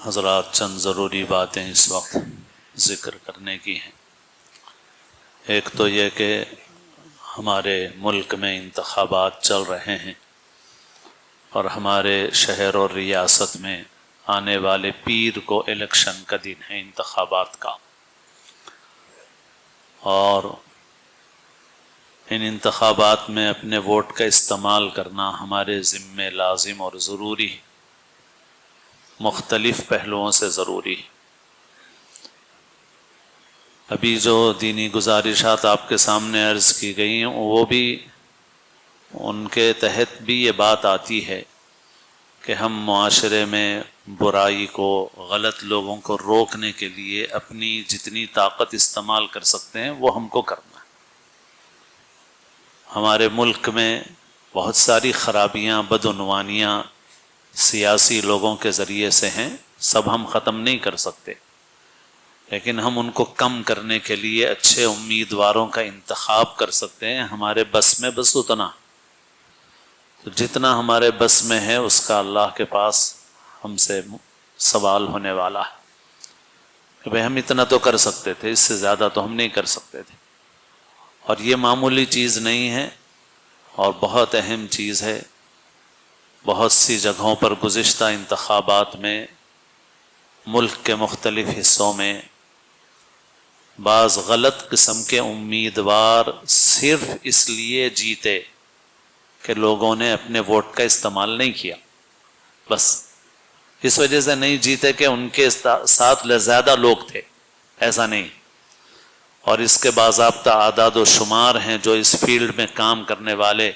حضرات چند ضروری باتیں اس وقت ذکر کرنے کی ہیں۔ ایک تو یہ کہ ہمارے ملک میں انتخابات چل رہے ہیں اور ہمارے شہر اور ریاست میں آنے والے پیر کو الیکشن کا دن ہے، انتخابات کا، اور ان انتخابات میں اپنے ووٹ کا استعمال کرنا ہمارے ذمے لازم اور ضروری، مختلف پہلوؤں سے ضروری۔ ابھی جو دینی گزارشات آپ کے سامنے عرض کی گئی ہیں وہ بھی ان کے تحت بھی یہ بات آتی ہے کہ ہم معاشرے میں برائی کو، غلط لوگوں کو روکنے کے لیے اپنی جتنی طاقت استعمال کر سکتے ہیں وہ ہم کو کرنا ہے۔ ہمارے ملک میں بہت ساری خرابیاں، بدعنوانیاں سیاسی لوگوں کے ذریعے سے ہیں، سب ہم ختم نہیں کر سکتے، لیکن ہم ان کو کم کرنے کے لیے اچھے امیدواروں کا انتخاب کر سکتے ہیں۔ ہمارے بس میں بس اتنا، تو جتنا ہمارے بس میں ہے اس کا اللہ کے پاس ہم سے سوال ہونے والا ہے کہ بھئی ہم اتنا تو کر سکتے تھے، اس سے زیادہ تو ہم نہیں کر سکتے تھے۔ اور یہ معمولی چیز نہیں ہے اور بہت اہم چیز ہے۔ بہت سی جگہوں پر گزشتہ انتخابات میں ملک کے مختلف حصوں میں بعض غلط قسم کے امیدوار صرف اس لیے جیتے کہ لوگوں نے اپنے ووٹ کا استعمال نہیں کیا، بس اس وجہ سے نہیں جیتے کہ ان کے ساتھ زیادہ لوگ تھے، ایسا نہیں۔ اور اس کے باضابطہ اعداد و شمار ہیں جو اس فیلڈ میں کام کرنے والے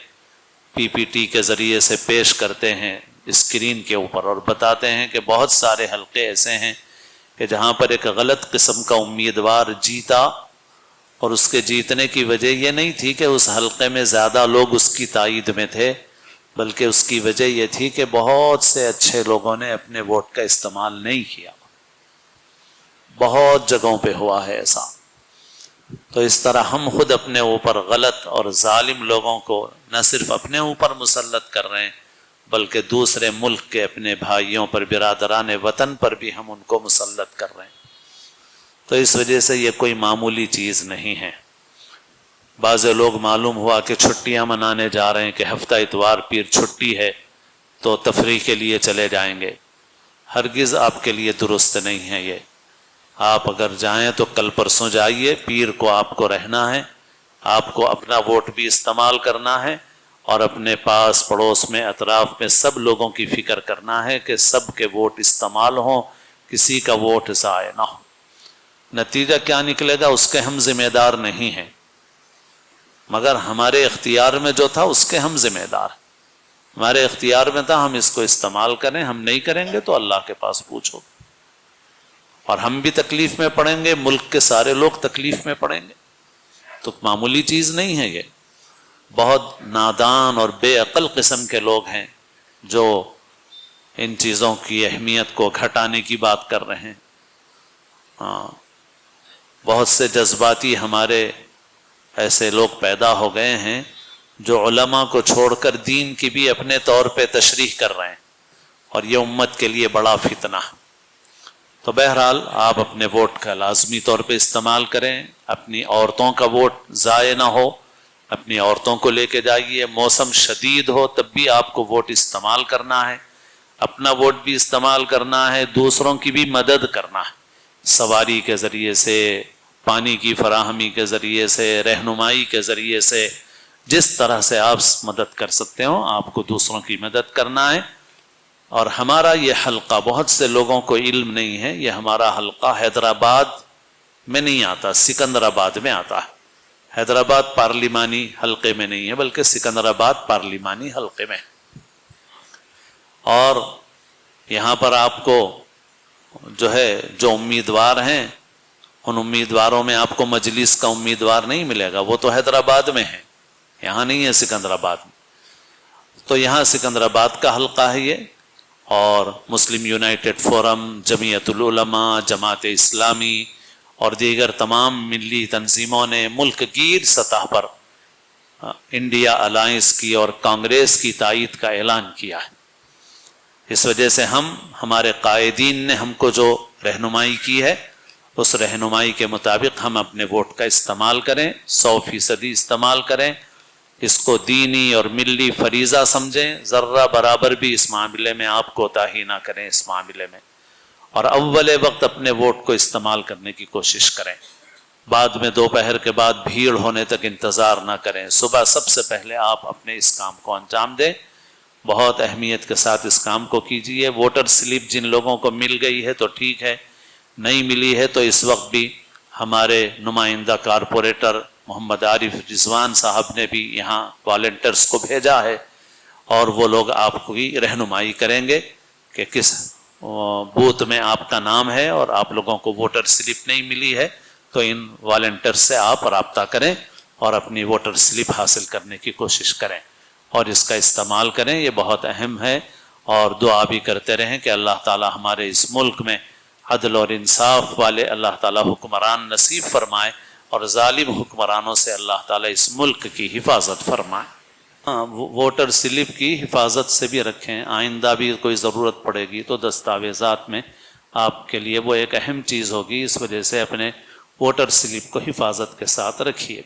پی پی ٹی کے ذریعے سے پیش کرتے ہیں اسکرین کے اوپر، اور بتاتے ہیں کہ بہت سارے حلقے ایسے ہیں کہ جہاں پر ایک غلط قسم کا امیدوار جیتا، اور اس کے جیتنے کی وجہ یہ نہیں تھی کہ اس حلقے میں زیادہ لوگ اس کی تائید میں تھے، بلکہ اس کی وجہ یہ تھی کہ بہت سے اچھے لوگوں نے اپنے ووٹ کا استعمال نہیں کیا۔ بہت جگہوں پہ ہوا ہے ایسا۔ تو اس طرح ہم خود اپنے اوپر غلط اور ظالم لوگوں کو نہ صرف اپنے اوپر مسلط کر رہے ہیں، بلکہ دوسرے ملک کے اپنے بھائیوں پر، برادران وطن پر بھی ہم ان کو مسلط کر رہے ہیں۔ تو اس وجہ سے یہ کوئی معمولی چیز نہیں ہے۔ بعض لوگ معلوم ہوا کہ چھٹیاں منانے جا رہے ہیں کہ ہفتہ اتوار پیر چھٹی ہے تو تفریح کے لیے چلے جائیں گے۔ ہرگز آپ کے لیے درست نہیں ہے یہ۔ آپ اگر جائیں تو کل پرسوں جائیے، پیر کو آپ کو رہنا ہے، آپ کو اپنا ووٹ بھی استعمال کرنا ہے، اور اپنے پاس پڑوس میں، اطراف میں سب لوگوں کی فکر کرنا ہے کہ سب کے ووٹ استعمال ہوں، کسی کا ووٹ ضائع نہ ہو۔ نتیجہ کیا نکلے گا اس کے ہم ذمہ دار نہیں ہیں، مگر ہمارے اختیار میں جو تھا اس کے ہم ذمہ دار ہیں۔ ہمارے اختیار میں تھا ہم اس کو استعمال کریں، ہم نہیں کریں گے تو اللہ کے پاس پوچھو، اور ہم بھی تکلیف میں پڑیں گے، ملک کے سارے لوگ تکلیف میں پڑیں گے۔ تو معمولی چیز نہیں ہے یہ۔ بہت نادان اور بے عقل قسم کے لوگ ہیں جو ان چیزوں کی اہمیت کو گھٹانے کی بات کر رہے ہیں۔ بہت سے جذباتی ہمارے ایسے لوگ پیدا ہو گئے ہیں جو علماء کو چھوڑ کر دین کی بھی اپنے طور پہ تشریح کر رہے ہیں، اور یہ امت کے لیے بڑا فتنہ ہے۔ تو بہرحال آپ اپنے ووٹ کا لازمی طور پہ استعمال کریں، اپنی عورتوں کا ووٹ ضائع نہ ہو، اپنی عورتوں کو لے کے جائیے۔ موسم شدید ہو تب بھی آپ کو ووٹ استعمال کرنا ہے، اپنا ووٹ بھی استعمال کرنا ہے، دوسروں کی بھی مدد کرنا ہے، سواری کے ذریعے سے، پانی کی فراہمی کے ذریعے سے، رہنمائی کے ذریعے سے، جس طرح سے آپ مدد کر سکتے ہو آپ کو دوسروں کی مدد کرنا ہے۔ اور ہمارا یہ حلقہ، بہت سے لوگوں کو علم نہیں ہے، یہ ہمارا حلقہ حیدرآباد میں نہیں آتا، سکندرآباد میں آتا ہے۔ حیدرآباد پارلیمانی حلقے میں نہیں ہے بلکہ سکندرآباد پارلیمانی حلقے میں۔ اور یہاں پر آپ کو جو امیدوار ہیں، ان امیدواروں میں آپ کو مجلس کا امیدوار نہیں ملے گا، وہ تو حیدرآباد میں ہے، یہاں نہیں ہے سکندرآباد میں۔ تو یہاں سکندرآباد کا حلقہ ہے یہ، اور مسلم یونائٹڈ فورم، جمعیت العلماء، جماعت اسلامی اور دیگر تمام ملی تنظیموں نے ملک گیر سطح پر انڈیا الائنس کی اور کانگریس کی تائید کا اعلان کیا ہے۔ اس وجہ سے ہمارے قائدین نے ہم کو جو رہنمائی کی ہے اس رہنمائی کے مطابق ہم اپنے ووٹ کا استعمال کریں، 100% استعمال کریں، اس کو دینی اور ملی فریضہ سمجھیں، ذرہ برابر بھی اس معاملے میں آپ کوتاہی نہ کریں اس معاملے میں، اور اول وقت اپنے ووٹ کو استعمال کرنے کی کوشش کریں، بعد میں دوپہر کے بعد بھیڑ ہونے تک انتظار نہ کریں، صبح سب سے پہلے آپ اپنے اس کام کو انجام دیں، بہت اہمیت کے ساتھ اس کام کو کیجیے۔ ووٹر سلپ جن لوگوں کو مل گئی ہے تو ٹھیک ہے، نہیں ملی ہے تو اس وقت بھی ہمارے نمائندہ کارپوریٹر محمد عارف رضوان صاحب نے بھی یہاں والنٹرز کو بھیجا ہے، اور وہ لوگ آپ کو بھی رہنمائی کریں گے کہ کس بوتھ میں آپ کا نام ہے اور آپ لوگوں کو ووٹر سلپ نہیں ملی ہے تو ان والنٹر سے آپ رابطہ کریں اور اپنی ووٹر سلپ حاصل کرنے کی کوشش کریں اور اس کا استعمال کریں، یہ بہت اہم ہے۔ اور دعا بھی کرتے رہیں کہ اللہ تعالی ہمارے اس ملک میں عدل اور انصاف والے اللہ تعالی حکمران نصیب فرمائے اور ظالم حکمرانوں سے اللہ تعالی اس ملک کی حفاظت فرمائے۔ ہاں، ووٹر سلپ کی حفاظت سے بھی رکھیں، آئندہ بھی کوئی ضرورت پڑے گی تو دستاویزات میں آپ کے لیے وہ ایک اہم چیز ہوگی، اس وجہ سے اپنے ووٹر سلپ کو حفاظت کے ساتھ رکھیے۔